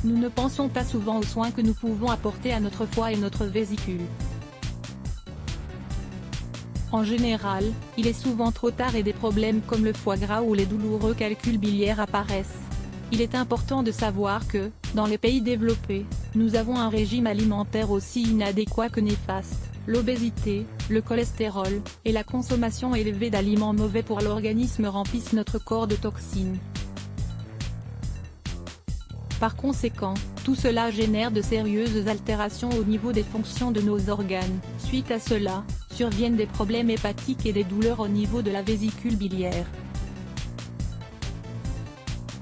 Nous ne pensons pas souvent aux soins que nous pouvons apporter à notre foie et notre vésicule. En général, il est souvent trop tard et des problèmes comme le foie gras ou les douloureux calculs biliaires apparaissent. Il est important de savoir que, dans les pays développés, nous avons un régime alimentaire aussi inadéquat que néfaste. L'obésité, le cholestérol, et la consommation élevée d'aliments mauvais pour l'organisme remplissent notre corps de toxines. Par conséquent, tout cela génère de sérieuses altérations au niveau des fonctions de nos organes. Suite à cela, surviennent des problèmes hépatiques et des douleurs au niveau de la vésicule biliaire.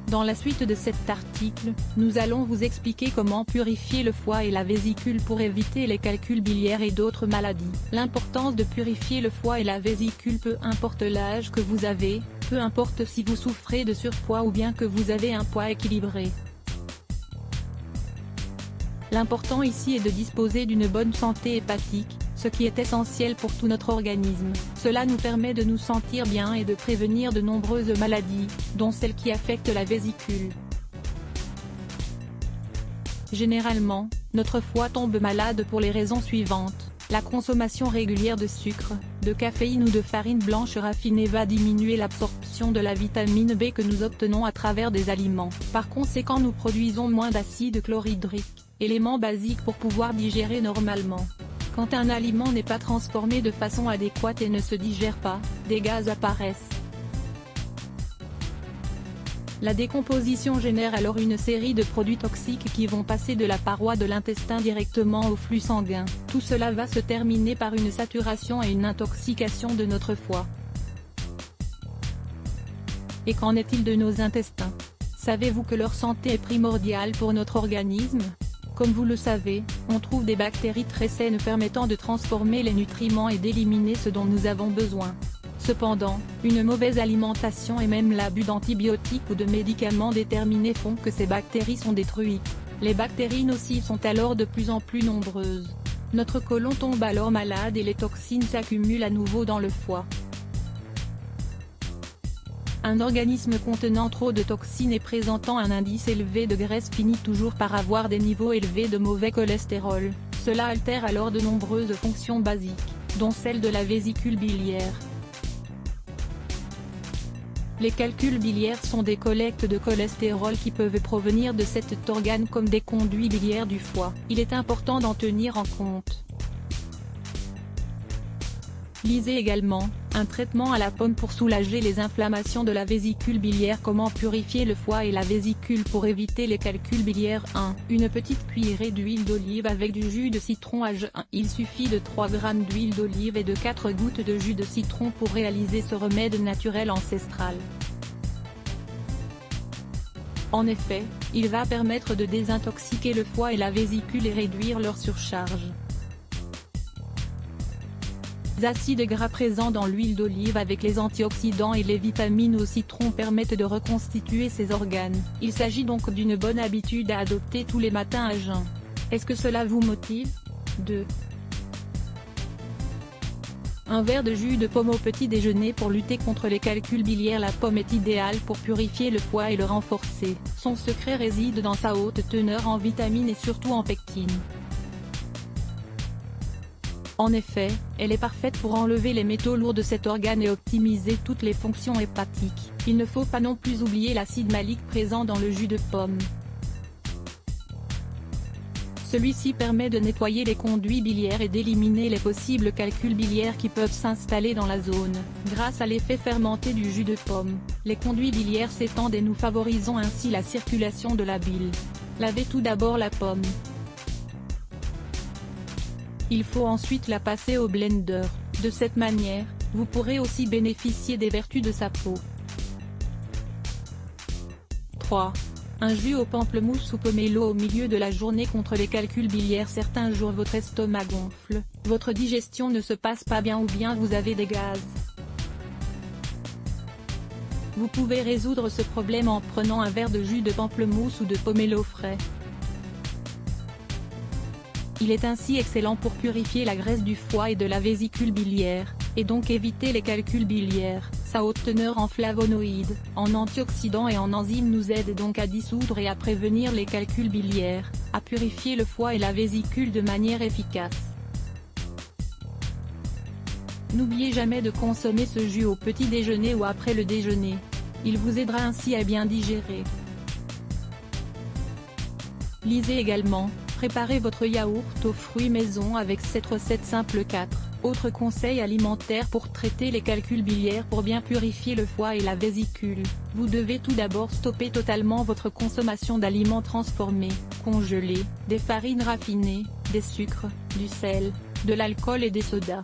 Dans la suite de cet article, nous allons vous expliquer comment purifier le foie et la vésicule pour éviter les calculs biliaires et d'autres maladies. L'importance de purifier le foie et la vésicule peu importe l'âge que vous avez, peu importe si vous souffrez de surpoids ou bien que vous avez un poids équilibré. L'important ici est de disposer d'une bonne santé hépatique, ce qui est essentiel pour tout notre organisme. Cela nous permet de nous sentir bien et de prévenir de nombreuses maladies, dont celles qui affectent la vésicule. Généralement, notre foie tombe malade pour les raisons suivantes. La consommation régulière de sucre, de caféine ou de farine blanche raffinée va diminuer l'absorption de la vitamine B que nous obtenons à travers des aliments. Par conséquent, nous produisons moins d'acide chlorhydrique, élément basique pour pouvoir digérer normalement. Quand un aliment n'est pas transformé de façon adéquate et ne se digère pas, des gaz apparaissent. La décomposition génère alors une série de produits toxiques qui vont passer de la paroi de l'intestin directement au flux sanguin. Tout cela va se terminer par une saturation et une intoxication de notre foie. Et qu'en est-il de nos intestins? Savez-vous que leur santé est primordiale pour notre organisme? Comme vous le savez, on trouve des bactéries très saines permettant de transformer les nutriments et d'éliminer ce dont nous avons besoin. Cependant, une mauvaise alimentation et même l'abus d'antibiotiques ou de médicaments déterminés font que ces bactéries sont détruites. Les bactéries nocives sont alors de plus en plus nombreuses. Notre côlon tombe alors malade et les toxines s'accumulent à nouveau dans le foie. Un organisme contenant trop de toxines et présentant un indice élevé de graisse finit toujours par avoir des niveaux élevés de mauvais cholestérol. Cela altère alors de nombreuses fonctions basiques, dont celle de la vésicule biliaire. Les calculs biliaires sont des collectes de cholestérol qui peuvent provenir de cet organe comme des conduits biliaires du foie. Il est important d'en tenir en compte. Lisez également, un traitement à la pomme pour soulager les inflammations de la vésicule biliaire. Comment purifier le foie et la vésicule pour éviter les calculs biliaires. 1. Une petite cuillerée d'huile d'olive avec du jus de citron à jeun. Il suffit de 3 g d'huile d'olive et de 4 gouttes de jus de citron pour réaliser ce remède naturel ancestral. En effet, il va permettre de désintoxiquer le foie et la vésicule et réduire leur surcharge. Les acides gras présents dans l'huile d'olive avec les antioxydants et les vitamines au citron permettent de reconstituer ces organes. Il s'agit donc d'une bonne habitude à adopter tous les matins à jeun. Est-ce que cela vous motive? 2. Un verre de jus de pomme au petit déjeuner pour lutter contre les calculs biliaires. La pomme est idéale pour purifier le foie et le renforcer. Son secret réside dans sa haute teneur en vitamines et surtout en pectine. En effet, elle est parfaite pour enlever les métaux lourds de cet organe et optimiser toutes les fonctions hépatiques. Il ne faut pas non plus oublier l'acide malique présent dans le jus de pomme. Celui-ci permet de nettoyer les conduits biliaires et d'éliminer les possibles calculs biliaires qui peuvent s'installer dans la zone. Grâce à l'effet fermenté du jus de pomme, les conduits biliaires s'étendent et nous favorisons ainsi la circulation de la bile. Lavez tout d'abord la pomme. Il faut ensuite la passer au blender. De cette manière, vous pourrez aussi bénéficier des vertus de sa peau. 3. Un jus au pamplemousse ou pomelo au milieu de la journée contre les calculs biliaires. Certains jours votre estomac gonfle, votre digestion ne se passe pas bien ou bien vous avez des gaz. Vous pouvez résoudre ce problème en prenant un verre de jus de pamplemousse ou de pomelo frais. Il est ainsi excellent pour purifier la graisse du foie et de la vésicule biliaire, et donc éviter les calculs biliaires. Sa haute teneur en flavonoïdes, en antioxydants et en enzymes nous aide donc à dissoudre et à prévenir les calculs biliaires, à purifier le foie et la vésicule de manière efficace. N'oubliez jamais de consommer ce jus au petit déjeuner ou après le déjeuner. Il vous aidera ainsi à bien digérer. Lisez également, préparez votre yaourt aux fruits maison avec cette recette simple. 4 autres conseils alimentaires pour traiter les calculs biliaires. Pour bien purifier le foie et la vésicule, vous devez tout d'abord stopper totalement votre consommation d'aliments transformés, congelés, des farines raffinées, des sucres, du sel, de l'alcool et des sodas.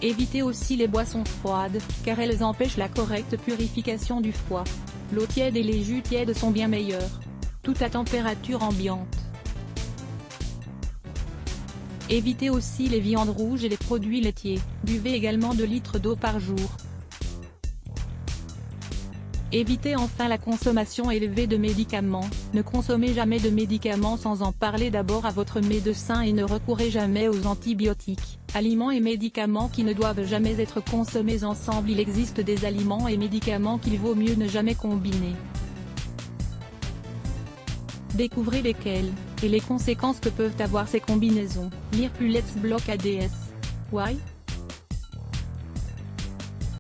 Évitez aussi les boissons froides, car elles empêchent la correcte purification du foie. L'eau tiède et les jus tièdes sont bien meilleurs. Tout à température ambiante. Évitez aussi les viandes rouges et les produits laitiers. Buvez également 2 litres d'eau par jour. Évitez enfin la consommation élevée de médicaments. Ne consommez jamais de médicaments sans en parler d'abord à votre médecin et ne recourez jamais aux antibiotiques. Aliments et médicaments qui ne doivent jamais être consommés ensemble. Il existe des aliments et médicaments qu'il vaut mieux ne jamais combiner. Découvrez lesquels, et les conséquences que peuvent avoir ces combinaisons. Lire plus Let's Block ADS. Why?